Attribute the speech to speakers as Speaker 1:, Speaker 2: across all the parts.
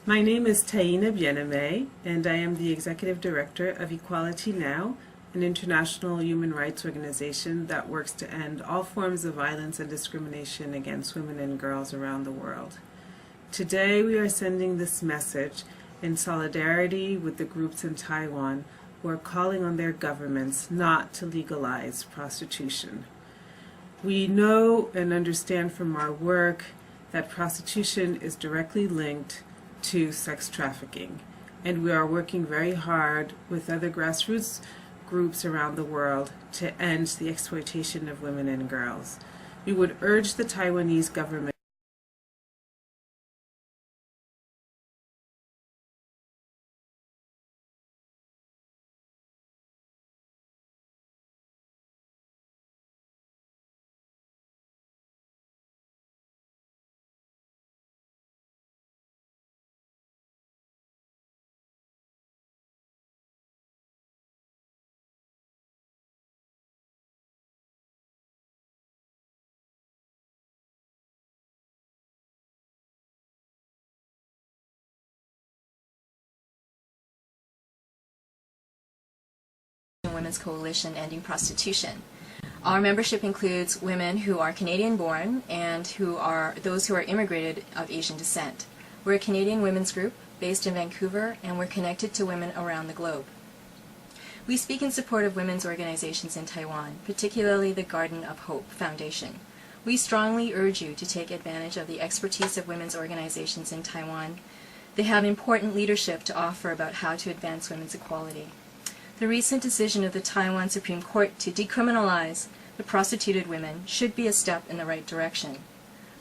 Speaker 1: My name is Taina Biename, and I am the Executive Director of Equality Now, an international human rights organization that works to end all forms of violence and discrimination against women and girls around the world. Today we are sending this message in solidarity with the groups in Taiwan who are calling on their governments not to legalize prostitution. We know and understand from our work that prostitution is directly linked to sex trafficking, and we are working very hard with other grassroots groups around the world to end the exploitation of women and girls. We would urge the Taiwanese government
Speaker 2: Women's Coalition Ending Prostitution. Our membership includes women who are Canadian-born and those who are immigrated of Asian descent. We're a Canadian women's group based in Vancouver, and we're connected to women around the globe. We speak in support of women's organizations in Taiwan, particularly the Garden of Hope Foundation. We strongly urge you to take advantage of the expertise of women's organizations in Taiwan. They have important leadership to offer about how to advance women's equality. The recent decision of the Taiwan Supreme Court to decriminalize the prostituted women should be a step in the right direction.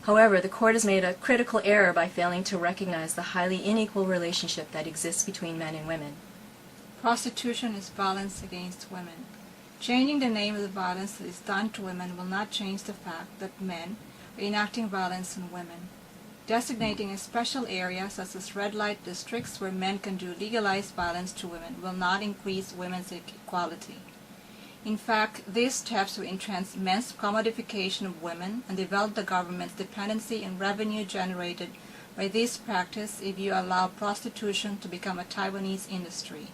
Speaker 2: However, the court has made a critical error by failing to recognize the highly unequal relationship that exists between men and women.
Speaker 3: Prostitution is violence against women. Changing the name of the violence that is done to women will not change the fact that men are enacting violence on women. Designating a special area such as red light districts where men can do legalized violence to women will not increase women's equality. In fact, these steps will entrench men's commodification of women and develop the government's dependency on revenue generated by this practice if you allow prostitution to become a Taiwanese industry.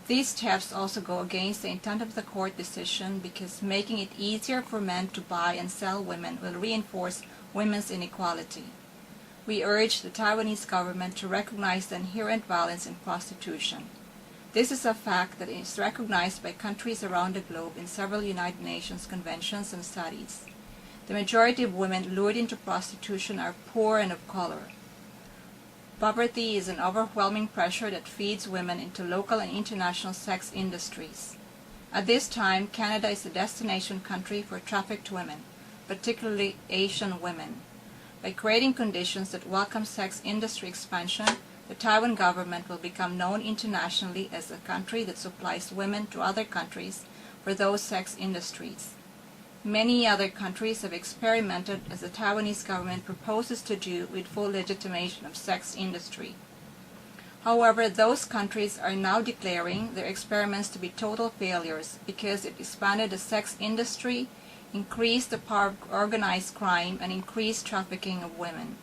Speaker 3: These steps also go against the intent of the court decision because making it easier for men to buy and sell women will reinforce women's inequality. We urge the Taiwanese government to recognize the inherent violence in prostitution. This is a fact that is recognized by countries around the globe in several United Nations conventions and studies. The majority of women lured into prostitution are poor and of color. Poverty is an overwhelming pressure that feeds women into local and international sex industries. At this time, Canada is the destination country for trafficked women, particularly Asian women. By creating conditions that welcome sex industry expansion, the Taiwan government will become known internationally as a country that supplies women to other countries for those sex industries. Many other countries have experimented, as the Taiwanese government proposes to do, with full legitimation of sex industry. However, those countries are now declaring their experiments to be total failures because it expanded the sex industry, increased the power of organized crime, and increased trafficking of women.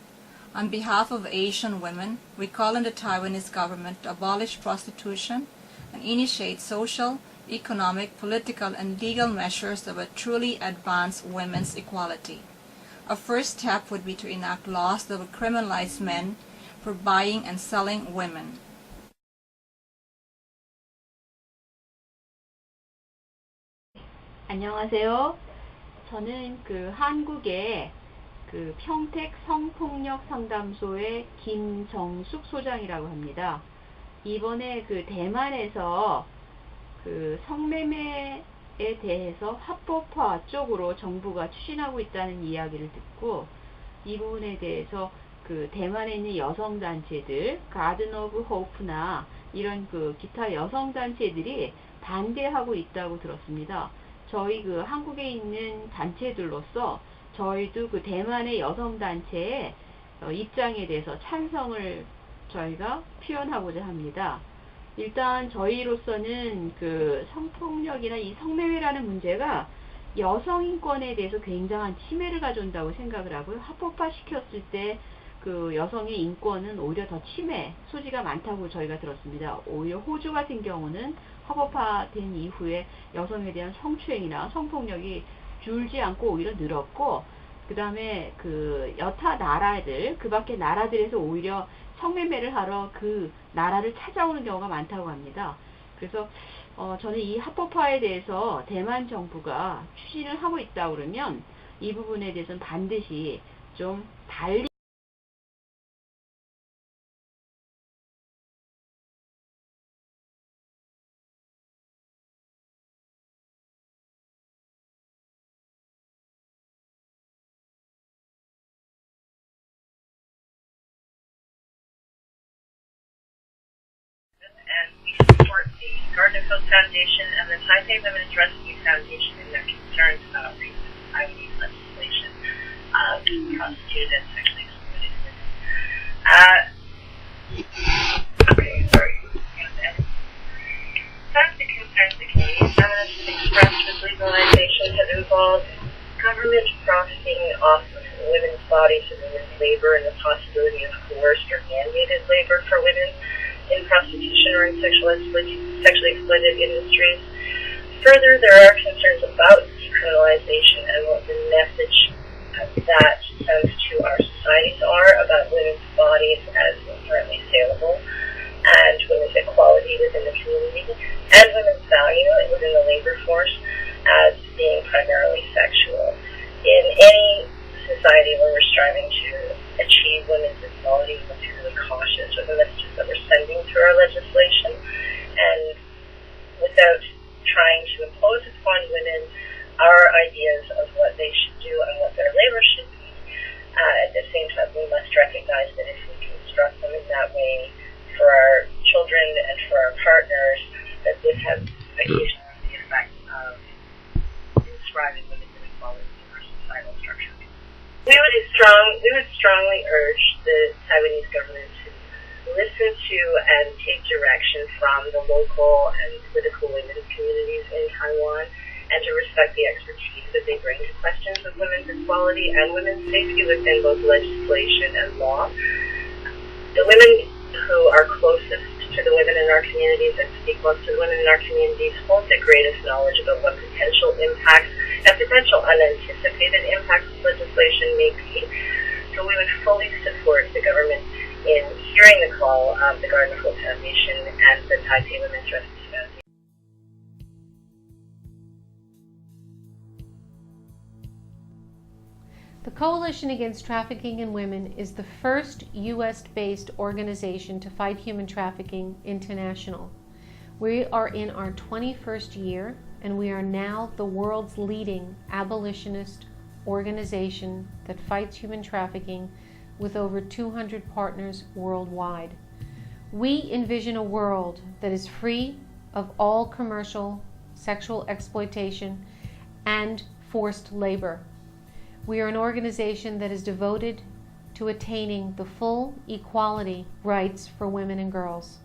Speaker 3: On behalf of Asian women, we call on the Taiwanese government to abolish prostitution and initiate social, economic, political, and legal measures that would truly advance women's equality. A first step would be to enact laws that would criminalize men for buying and selling women.
Speaker 4: 안녕하세요. 저는 한국의 평택 성폭력 상담소의 김정숙 소장이라고 합니다. 이번에 대만에서 성매매에 대해서 합법화 쪽으로 정부가 추진하고 있다는 이야기를 듣고 이 부분에 대해서 대만에 있는 여성단체들, 가든 오브 호프나 이런 기타 여성단체들이 반대하고 있다고 들었습니다. 저희 한국에 있는 단체들로서 저희도 대만의 여성단체의 입장에 대해서 찬성을 저희가 표현하고자 합니다. 일단 저희로서는 성폭력이나 이 성매매라는 문제가 여성 인권에 대해서 굉장한 침해를 가져온다고 생각을 하고요. 합법화 시켰을 때 그 여성의 인권은 오히려 더 침해 소지가 많다고 저희가 들었습니다. 오히려 호주 같은 경우는 합법화된 이후에 여성에 대한 성추행이나 성폭력이 줄지 않고 오히려 늘었고, 그 다음에 그 여타 나라들, 그 밖에 나라들에서 오히려 성매매를 하러 그 나라를 찾아오는 경우가 많다고 합니다. 그래서 저는 이 합법화에 대해서 대만 정부가 추진을 하고 있다 그러면 이 부분에 대해서는 반드시 좀 달리
Speaker 5: and we support the Gardner Coast Foundation and the Taipei Women's Rescue Foundation in their concerns about recent Taiwanese legislation prostituted and sexually exploited women. Some of the concerns the Canadian feminists have expressed with legalization have involved government profiting off of women's bodies and women's labor and the possibility of coerced or mandated labor for women in prostitution or in sexually exploited industries. Further, there are concerns about decriminalization and what the message that sends to our societies are about women's bodies as inherently saleable, and women's equality within the community, and women's value within the labor force as being primarily sexual. In any society where we're striving to achieve women's equality, we must be really cautious with the messages that we're sending through our legislation, and without trying to impose upon women our ideas of what they should do and what their labor should be. At the same time, we must recognize that if we construct them in that way for our children and for our partners, that this has occasionally the effect of inscribing women's inequality in our societal structure. We would strongly urge the Taiwanese government to listen to and take direction from the local and political women's communities in Taiwan, and to respect the expertise that they bring to questions of women's equality and women's safety within both legislation and law. The women who are closest to the women in our communities and speak most to the women in our communities hold the greatest knowledge about what potential impacts and potential unanticipated impacts of legislation may be. So we would fully support the government in hearing the call of the Gardner Coast Foundation and the Taipei Women's Rescue Foundation.
Speaker 6: The Coalition Against Trafficking in Women is the first U.S.-based organization to fight human trafficking international. We are in our 21st year, and we are now the world's leading abolitionist organization that fights human trafficking with over 200 partners worldwide. We envision a world that is free of all commercial sexual exploitation and forced labor. We are an organization that is devoted to attaining the full equality rights for women and girls.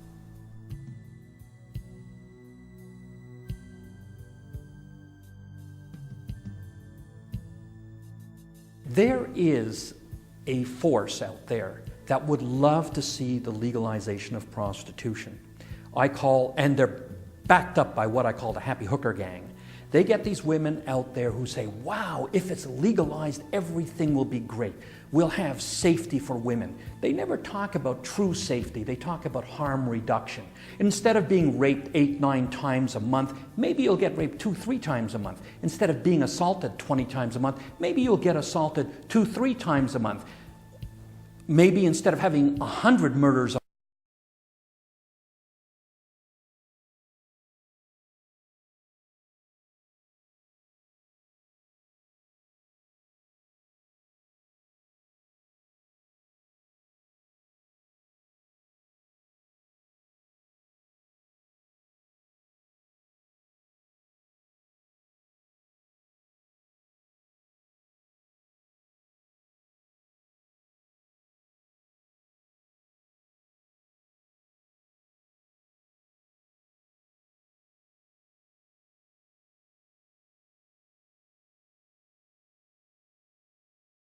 Speaker 7: There is a force out there that would love to see the legalization of prostitution. And they're backed up by what I call the happy hooker gang. They get these women out there who say, wow, if it's legalized, everything will be great. We'll have safety for women. They never talk about true safety. They talk about harm reduction. Instead of being raped 8, 9 times a month, maybe you'll get raped 2, 3 times a month. Instead of being assaulted 20 times a month, maybe you'll get assaulted 2, 3 times a month. Maybe instead of having 100 murders